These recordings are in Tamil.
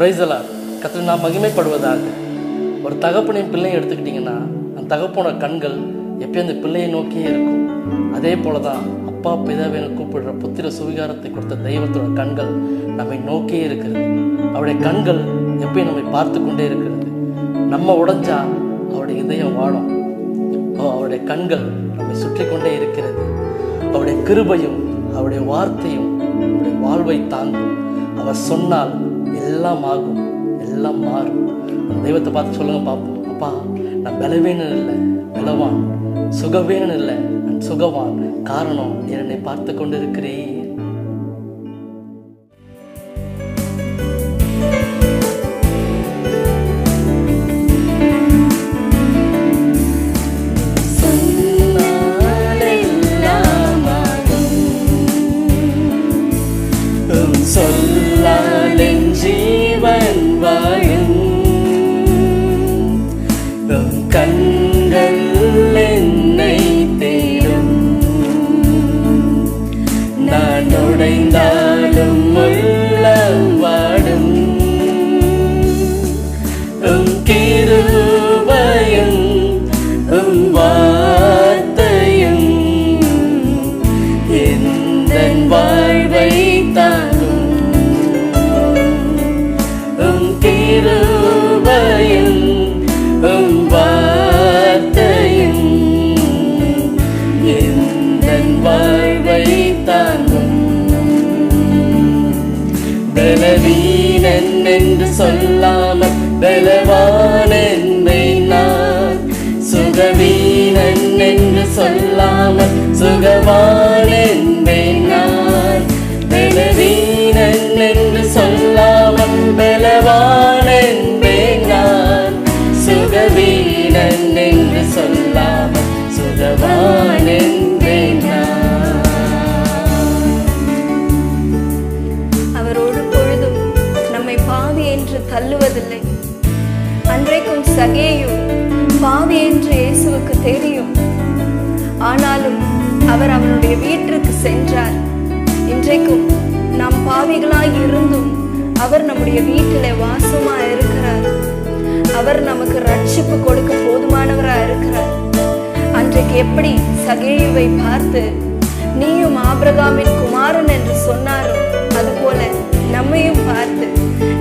பிரைஸ் எல்லாம் கர்த்தர் நான் மகிமைப்படுவதாக. ஒரு தகப்பனையும் பிள்ளையும் எடுத்துக்கிட்டிங்கன்னா அந்த தகப்பனோட கண்கள் எப்பயும் அந்த பிள்ளையை நோக்கியே இருக்கும். அதே போல தான் அப்பா பிதாவை கூப்பிடுற புத்திர சுவிகாரத்தை கொடுத்த தெய்வத்தோட கண்கள் நம்மை நோக்கியே இருக்கிறது. அவருடைய கண்கள் எப்பயும் நம்மை பார்த்து கொண்டே இருக்கிறது. நம்ம உடைஞ்சா அவருடைய இதயம் வாழும். அவருடைய கண்கள் நம்மை சுற்றி கொண்டே இருக்கிறது. அவருடைய கிருபையும் அவருடைய வார்த்தையும் அவருடைய வாழ்வை தாங்கும். அவர் சொன்னால் எல்லாம் ஆகும், எல்லாம் மாறும். அந்த தெய்வத்தை பார்த்து சொல்லுங்க பார்ப்போம். அப்பா, நான் பலவீனன் இல்லை, பலவான். சுகவீனன் இல்லை, நான் சுகவான். காரணம் என்னை பார்த்து கொண்டு இருக்கிறேன். சொல்லாலின் ஜீவன் வாழும், கண்கள் என்னை தேடும். நான் உடைந்தாலும் உள்ளம் வாடும். கிருபையும் வார்த்தையும் எந்த வாழ்வை தாங்கும். கிருபையும் வார்த்தையும் எந்த வாழ்வை தாங்கும். பலவீனன் என்று சொல்லாமல் பலவான் என்பேன் நான். சுகவீனன் என்று சொல்லாமல் சுகவான் என்பேன் நான். பலவீனன் என்று சொல்லாமல் பலவான் என்பேன் நான். சுகவீனன் என்று சொல்லாமல் சுகவான் என்பேன் நான். அவரோடு பொழுதும் நம்மை பாவி என்று தள்ளுவதில்லை. அன்றைக்கும் சகேயு பாவி என்று இயேசுவுக்கு தெரியும். ஆனாலும் அவர் அவனுடைய வீட்டிற்கு சென்றார். இன்றைக்கும் நாம் பாவிகளாய் இருந்தும் அவர் நம்முடைய வீட்டிலே வாசமா இருக்கிறார். அவர் நமக்கு ரட்சிப்பு கொடுக்க போதுமானவரா இருக்கிறார். அன்றைக்கு எப்படி சகேயுவை பார்த்து நீயும் ஆபிரகாமின் குமாரன் என்று சொன்னாரோ, அதுபோல நம்மையும் பார்த்து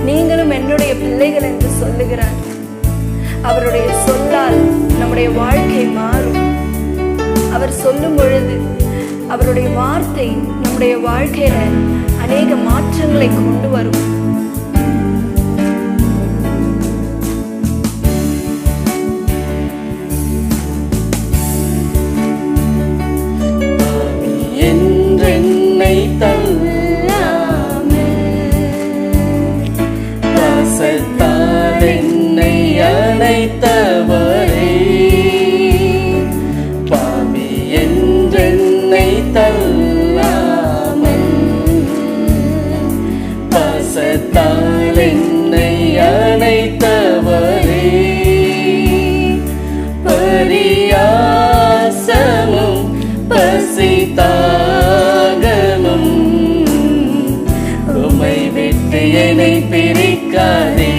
நீங்களும் என்னுடைய பிள்ளைகள் என்று சொல்லுகிறார். அவருடைய சொல்லால் நம்முடைய வாழ்க்கை மாறும். அவர் சொல்லும் பொழுது அவருடைய வார்த்தை நம்முடைய வாழ்க்கையில அநேக மாற்றங்களை கொண்டு வரும். என்றென்னை தள்ளாமல் பாசத்தால் என்னை அணைத்தவரே. பாவி என்றென்னை தள்ளாமல் பாசத்தால் என்னை அணைத்தவரே. பரியாசமும் பசிதாகமும் உம்மை விட்டு என்னை பிரிக்காதே.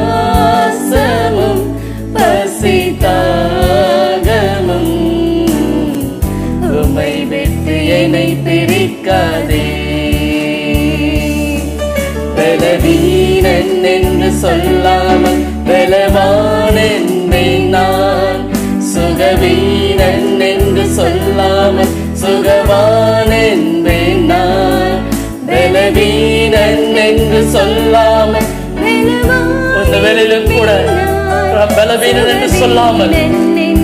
பரியாசமும் பசிதாகமும் உம்மை விட்டு என்னை பிரிக்காதே. பலவீனன் என்று சொல்லாமல் பலவான் என்பேன் நான். சுகவீனன் என்று சொல்லாமல் சுகவான் என்பேன் நான். பலவீனன் என்று சொல்லாமல் இந்த வேளையிலும் கூட பலவீனன் என்று சொல்லாமல்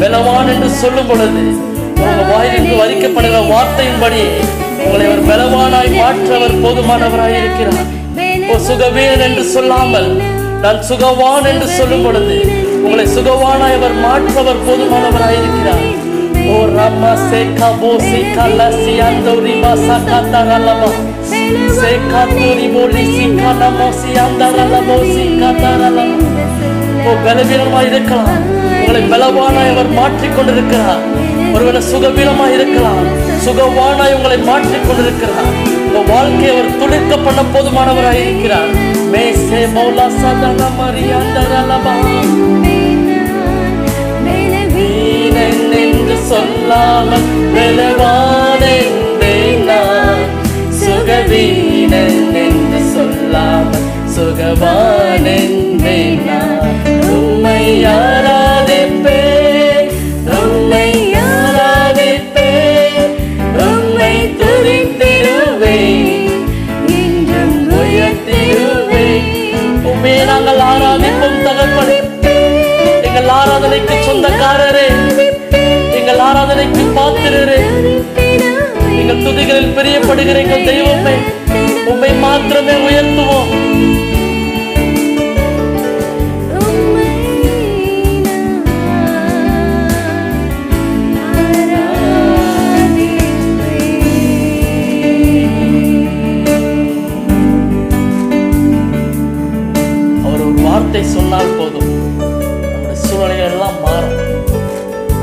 பலவான் என்று சொல்லும் பொழுது உங்க வாயிலிருந்து வரிக்கப்படுகிற வார்த்தையின்படி உங்களை ஒரு பலவானாய் மாற்றவர் போதுமானவராய் இருக்கிறார். சுகவீனன் என்று சொல்லாமல் நான் சுகவான் என்று சொல்லும் பொழுது உங்களை சுகவானாய் அவர் மாற்றவர் போதுமானவராய் இருக்கிறார். ஓ ராமா சேகா போசி கலசி அந்தோரி பாசா காத்தாரலமா சேகாத்தோரி போலி சிகானா மோசி அந்தரலமோ சிகாத்தாரலமா. ஓ பலவீனமாய் இருக்கலாம், உங்களை பலவானாய் அவர் மாற்றிக் கொண்டிருக்கிறார். ஒருவேளை சுகவீனமா இருக்கலாம், சுகவானாய் உங்களை மாற்றிக் கொண்டிருக்கிறார். உங்க வாழ்க்கையை அவர் துளிர்க்க பண்ண போதுமானவராய் இருக்கிறார். மேசே மௌலா சதன மரியாண்டரலபா வீணன் என்று சொல்லாமல் பலவான் என்பேன் நான். சுகவீனன் என்று சொல்லாமல் சுகவான் என்பேன் நான். உம்மை ஆராதிப்பேன், உம்மை ஆராதிப்பேன், உம்மை துதித்திடுவேன், இன்றும் உயர்த்திடுவேன். உம்மை நாங்கள் ஆராதிப்போம் தகப்பனே. எங்கள் ஆராதனைக்கு சொந்தக்காரரே, எங்கள் ஆராதனைக்கு பாத்திரரே, எங்கள் துதிகளில் பிரியப்படுகிற எங்கள் தெய்வமே, உம்மை மாத்திரமே உயர்த்துவோம். அவர் ஒரு வார்த்தை சொன்னால் போதும், நம்முடைய சூழ்நிலைகள் எல்லாம் மாறும்.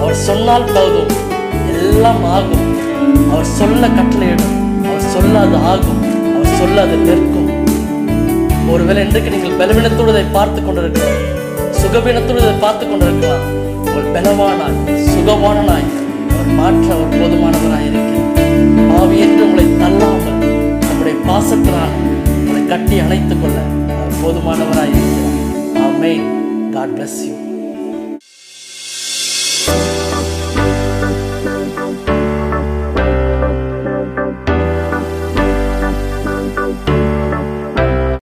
அவர் சொன்னால் போதும், எல்லாம் ஆகும். அவர் சொல்ல கட்டளையிடும், அவர் சொல்ல அது ஆகும், அவர் சொல்ல அது நிற்கும். ஒருவேளை இன்றைக்கு நீங்கள் பலவீனத்தோடு இதை பார்த்து கொண்டிருக்கலாம், சுகவீனத்தோடு இதை பார்த்து கொண்டிருக்கலாம். அவர் பலவானாய் சுகவானாய் அவர் மாற்ற அவர் போதுமானவராய் இருக்கிறார். ஆவி என்று உங்களை தள்ளாமல் நம்முடைய பாசத்தினால் உங்களை கட்டி அணைத்துக் கொள்ள அவர் போதுமானவராய் இருக்கிறார். ஆமென். God bless you.